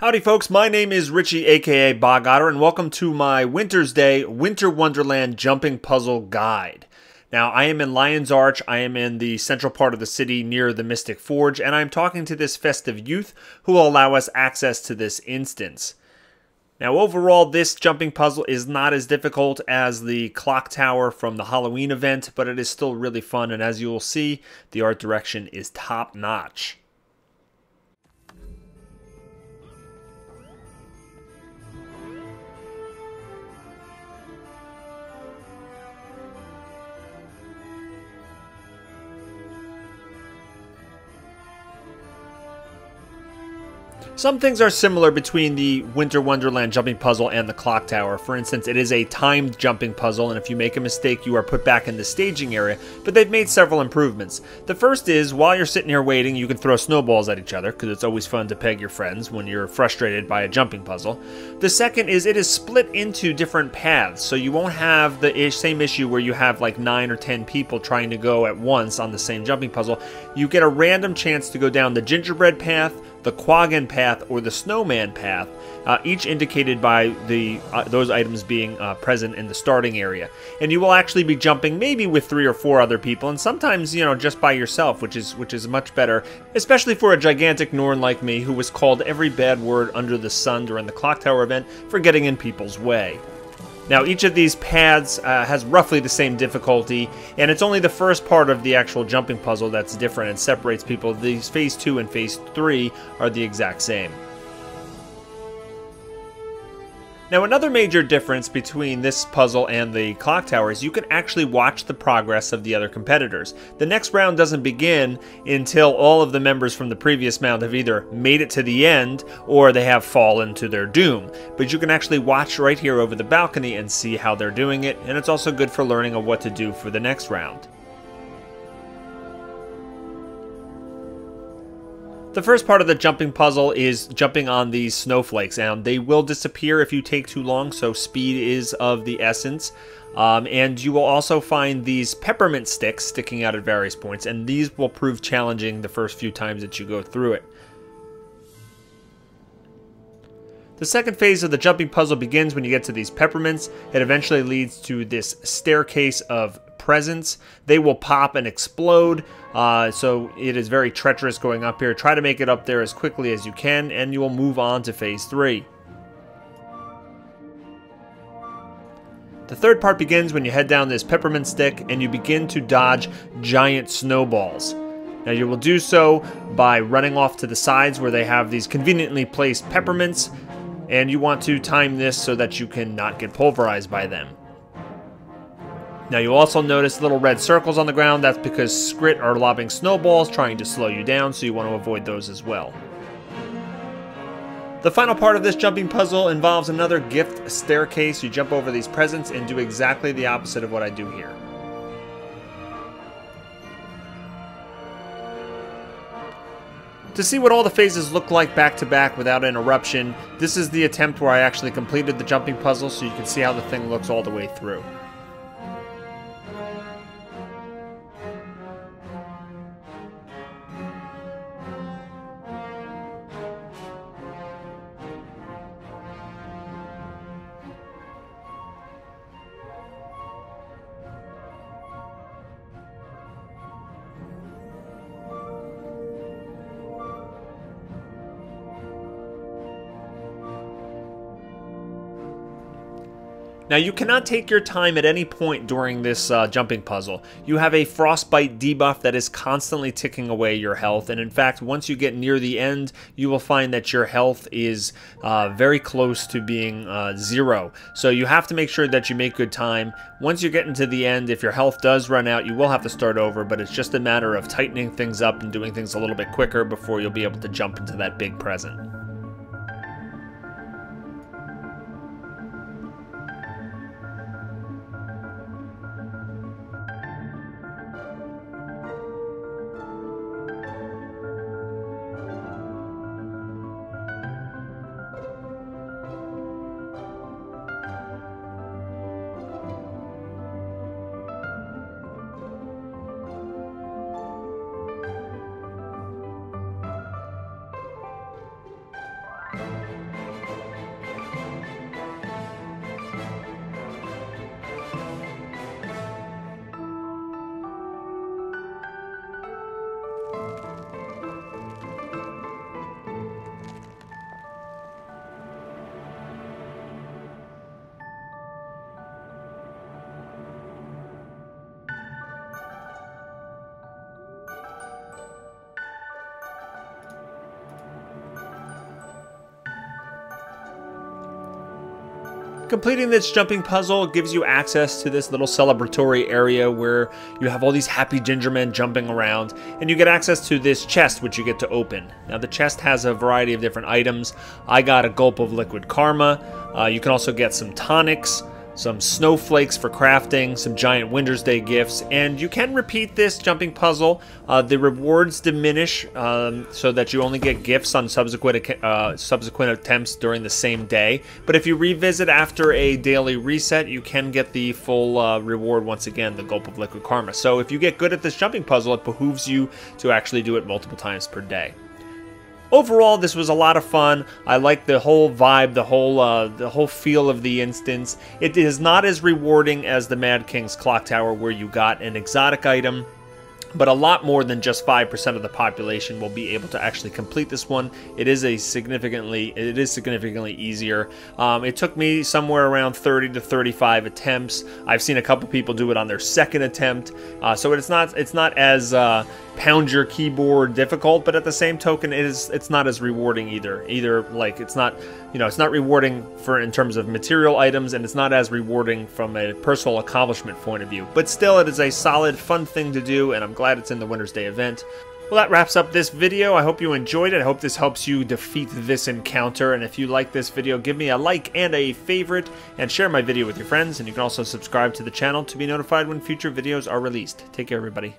Howdy folks, my name is Richie aka Otter, and welcome to my Wintersday Winter Wonderland Jumping Puzzle Guide. Now I am in Lion's Arch, I am in the central part of the city near the Mystic Forge, and I am talking to this festive youth who will allow us access to this instance. Now overall, this jumping puzzle is not as difficult as the clock tower from the Halloween event, but it is still really fun, and as you will see, the art direction is top notch. Some things are similar between the Winter Wonderland jumping puzzle and the clock tower. For instance, it is a timed jumping puzzle, and if you make a mistake, you are put back in the staging area, but they've made several improvements. The first is, while you're sitting here waiting, you can throw snowballs at each other, because it's always fun to peg your friends when you're frustrated by a jumping puzzle. The second is, it is split into different paths, so you won't have the same issue where you have like 9 or 10 people trying to go at once on the same jumping puzzle. You get a random chance to go down the gingerbread path, the quaggan path, or the snowman path, each indicated by those items being present in the starting area. And you will actually be jumping maybe with 3 or 4 other people, and sometimes, you know, just by yourself, which is much better, especially for a gigantic Norn like me who was called every bad word under the sun during the clock tower event for getting in people's way. Now, each of these paths has roughly the same difficulty, and it's only the first part of the actual jumping puzzle that's different and separates people. These Phase 2 and Phase 3 are the exact same. Now, another major difference between this puzzle and the clock tower is you can actually watch the progress of the other competitors. The next round doesn't begin until all of the members from the previous round have either made it to the end or they have fallen to their doom. But you can actually watch right here over the balcony and see how they're doing it, and it's also good for learning of what to do for the next round. The first part of the jumping puzzle is jumping on these snowflakes, and they will disappear if you take too long, so speed is of the essence. And you will also find these peppermint sticks sticking out at various points, and these will prove challenging the first few times that you go through it. The second phase of the jumping puzzle begins when you get to these peppermints. It eventually leads to this staircase of presents. They will pop and explode, so it is very treacherous going up here. Try to make it up there as quickly as you can, and you will move on to Phase 3. The third part begins when you head down this peppermint stick and you begin to dodge giant snowballs. Now you will do so by running off to the sides where they have these conveniently placed peppermints, and you want to time this so that you can not get pulverized by them. Now you'll also notice little red circles on the ground. That's because Skrit are lobbing snowballs trying to slow you down, so you want to avoid those as well. The final part of this jumping puzzle involves another gift staircase. You jump over these presents and do exactly the opposite of what I do here. To see what all the phases look like back to back without interruption, this is the attempt where I actually completed the jumping puzzle, so you can see how the thing looks all the way through. Now you cannot take your time at any point during this jumping puzzle. You have a frostbite debuff that is constantly ticking away your health, and in fact once you get near the end you will find that your health is very close to being 0. So you have to make sure that you make good time. Once you get into the end, if your health does run out, you will have to start over, but it's just a matter of tightening things up and doing things a little bit quicker before you'll be able to jump into that big present. Completing this jumping puzzle gives you access to this little celebratory area where you have all these happy ginger men jumping around, and you get access to this chest which you get to open. Now the chest has a variety of different items. I got a gulp of liquid karma. You can also get some tonics, some snowflakes for crafting, some giant Wintersday gifts, and you can repeat this jumping puzzle. The rewards diminish so that you only get gifts on subsequent attempts during the same day. But if you revisit after a daily reset, you can get the full reward once again, the gulp of liquid karma. So if you get good at this jumping puzzle, it behooves you to actually do it multiple times per day. Overall, this was a lot of fun. I like the whole vibe, the whole feel of the instance. It is not as rewarding as the Mad King's Clock Tower, where you got an exotic item, but a lot more than just 5% of the population will be able to actually complete this one. It is significantly easier. It took me somewhere around 30 to 35 attempts. I've seen a couple people do it on their second attempt, so it's not as pound your keyboard difficult, but at the same token, it's not as rewarding either. Like it's not rewarding in terms of material items, and it's not as rewarding from a personal accomplishment point of view. But still, it is a solid, fun thing to do, and I'm glad it's in the Wintersday event. Well, that wraps up this video. I hope you enjoyed it. I hope this helps you defeat this encounter. And if you like this video, give me a like and a favorite, and share my video with your friends. And you can also subscribe to the channel to be notified when future videos are released. Take care, everybody.